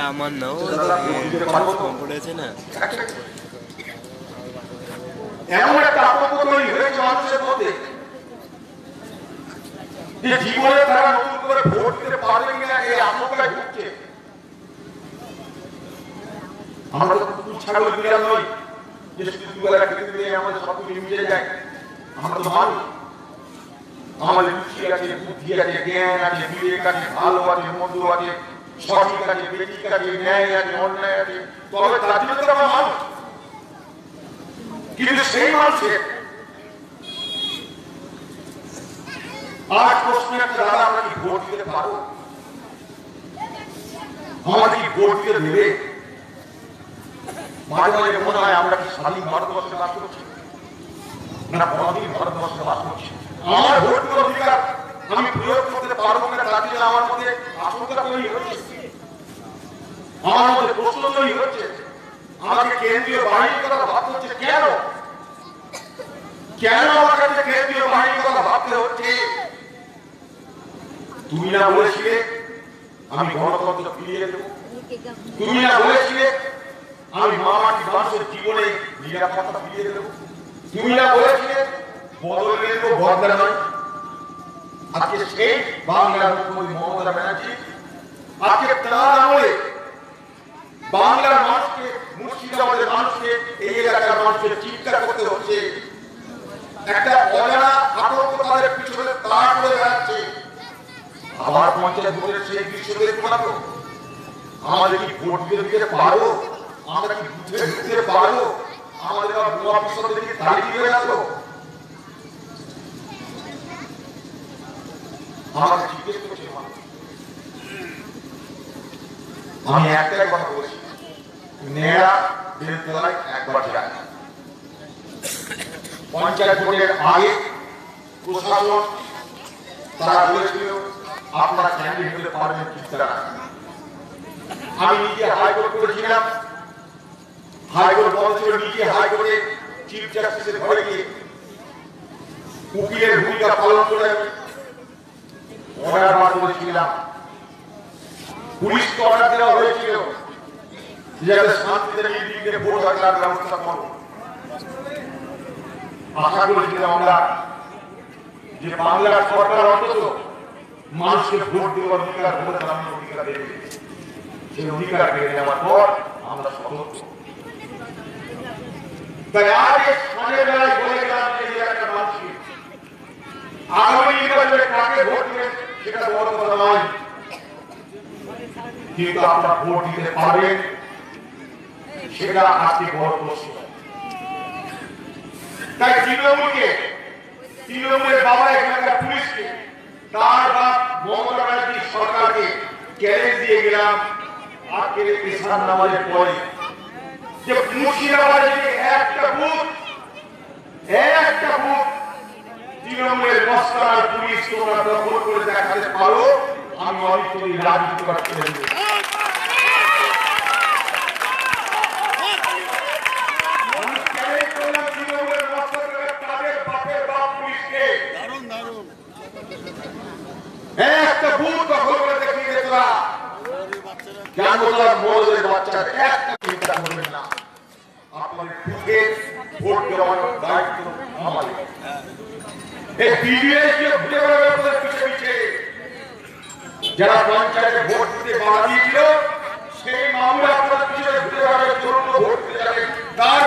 আমার নাও পড়েছে না এমন একটা আতঙ্ক তৈরি হয়েছে মানুষের মধ্যে যে জীবনে তারা নতুন করে ভোট দিতে পারবে কিনা এই আশঙ্কায় ভুগছে। আমরা তো কুকুর ছাগল বিড়াল নই যে শুধু দুবেলা খেতে দিলে আমাদের সব কিছু মিটে যায়। আমরা তো মানুষ, আমাদের রুচি আছে, বুদ্ধি আছে, জ্ঞান আছে, বিবেক আছে, ভালো আছে, মন্দ আছে, সঠিক আছে, বেঠিক আছে, ন্যায় আছে, অন্যায় আছে, তবে তার জন্য তো আমরা মানুষ। কিন্তু সেই মানুষের আজ প্রশ্ন একটা, দাদা আমরা কি ভোট দিতে পারবো? আমাদের কি ভোট দিতে দেবে? মাঝে মাঝে মনে হয় আমরা কি স্বাধীন ভারতবর্ষে বাস করছি না পরাধীন ভারতবর্ষে বাস করছি। আমার ভোট দেওয়ার অধিকার আমি প্রয়োগ করতে পারবো না, তার জন্য আমার মধ্যে আশঙ্কা তৈরি হচ্ছে, আমার মধ্যে প্রশ্ন তৈরি হচ্ছে। আমাকে কেন্দ্রীয় বাহিনীর কথা ভাবতে হচ্ছে কেন? কেন আমার কাছে কেন্দ্রীয় বাহিনীর কথা ভাবতে হচ্ছে? তুমি না বলেছিলে আমি গণতন্ত্র ফিরিয়ে দেবো? তুমি না বলেছিলে আমি মামাটির মানুষের জীবনে নিরাপত্তা ফিরিয়ে দেবো? তুমি না বলেছিলে বদল নেব বদলা নয়? আজকে সেই বাংলার মুখ্যমন্ত্রী মমতা ব্যানার্জি আজকে তার আমলে বাংলার মানুষকে, মুর্শিদাবাদের মানুষকে, এই এলাকার মানুষকে চিৎকার করতে হচ্ছে। একটা অজানা আতঙ্ক তাদের পিছনে তাড়া করে বেড়াচ্ছে। আবার পঞ্চায়েত ভোটের সেই দৃশ্য দেখবো না তো? আমাদের কি ভোট দিতে পারবো? আমরা কি বুঝে ঢুকতে পারবো? আমাদের অফিসারদেরকে দাঁড়িয়ে দিয়ে রাখবো? আমাকে জিজ্ঞেস করছে মানুষ। আমি একটাই কথা বলছি, নেড়া বেলতলায় একবার যায়। পঞ্চায়েত ভোটের আগে প্রশাসন তারা বলেছিল আপনারা ক্যান্ডিডেট হতে পারবেন কি না। আমি নিজে হাইকোর্ট করেছিলাম, হাইকোর্ট বলেছিল নিজে হাইকোর্টে চিফ জাস্টিসের ঘরে গিয়ে উকিলের ভূমিকা পালন করে আমি অর্ডার বার করেছিলাম। পুলিশকে অর্ডার দেওয়া হয়েছিল যে শান্তিতে নির্বিঘ্নে ভোট হয় তার ব্যবস্থা করো। আশা করেছিলাম আমরা যে বাংলার সরকার অন্তত মানুষকে ভোট দেওয়ার অধিকার, ভোট চালানোর অধিকার দেবে। সেই অধিকার কেড়ে নেওয়ার পর আমরা সতর্ক। তাই আজ এই সমাজের বেলায় বলে গেলাম যে একটা মানুষকে আগামী নির্বাচনে কাকে ভোট দেবেন সেটা বড় কথা নয়, কিন্তু আপনারা ভোট দিতে পারবেন সেটা আজকে বড় প্রশ্ন। তাই তৃণমূলের বাবা এখানকার পুলিশকে, তার বাপ মমতা ব্যানার্জি সরকারকে চ্যালেঞ্জ দিয়ে গেলাম আজকের কিষান নামাজের পরে যে মুর্শিদাবাদে একটা বুথ তৃণমূলের মস্তার পুলিশ তোমরা দখল করে দেখাতে পারো, আমি অনেকগুলি রাজনীতি করতে দেব। একটা বুথ দখল করে দেখিয়ে তোরা কেন তোর মোদের বাচ্চার একটা চিন্তা করবেন না। আপনাদের বুথে ভোট দেওয়ার দায়িত্ব আমাদের। এই বিডিএসকে ভুলে বেড়াবে আপনাদের পিছে পিছে। যারা পঞ্চায়েতে ভোট দিতে বাধা দিয়েছিল সেই মামলা আপনাদের পিছনে ঘুরে বেড়াবে, চলুন ভোট দিতে যাবে, তার